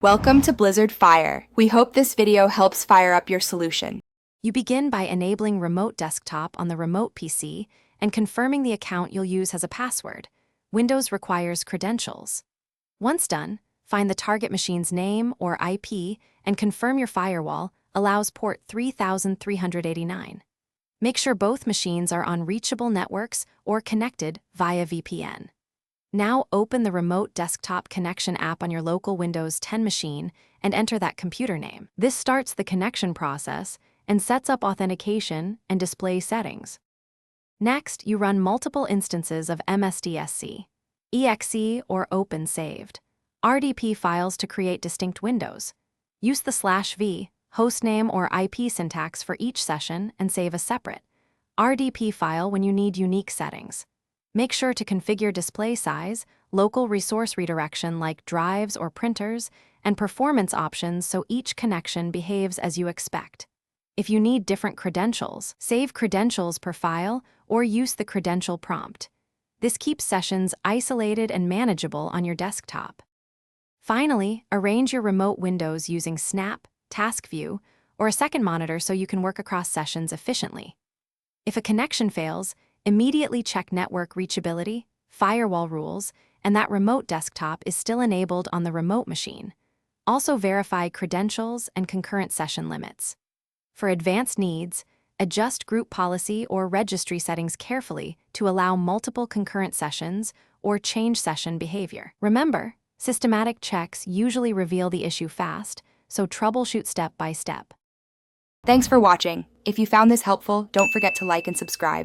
Welcome to Blizzard Fire. We hope this video helps fire up your solution. You begin by enabling Remote Desktop on the remote PC and confirming the account you'll use has a password. Windows requires credentials. Once done, find the target machine's name or IP and confirm your firewall allows port 3389. Make sure both machines are on reachable networks or connected via VPN. Now open the Remote Desktop Connection app on your local Windows 10 machine and enter that computer name. This starts the connection process and sets up authentication and display settings. Next, you run multiple instances of MSDSC, EXE, or Open Saved RDP files to create distinct windows. Use the /v hostname or IP syntax for each session and save a separate RDP file when you need unique settings. Make sure to configure display size, local resource redirection like drives or printers, and performance options so each connection behaves as you expect. If you need different credentials, save credentials per file or use the credential prompt. This keeps sessions isolated and manageable on your desktop. Finally, arrange your remote windows using Snap, Task View, or a second monitor so you can work across sessions efficiently. If a connection fails, immediately check network reachability, firewall rules, and that remote desktop is still enabled on the remote machine. Also verify credentials and concurrent session limits. For advanced needs, adjust group policy or registry settings carefully to allow multiple concurrent sessions or change session behavior. Remember, systematic checks usually reveal the issue fast, so troubleshoot step by step. Thanks for watching. If you found this helpful, don't forget to like and subscribe.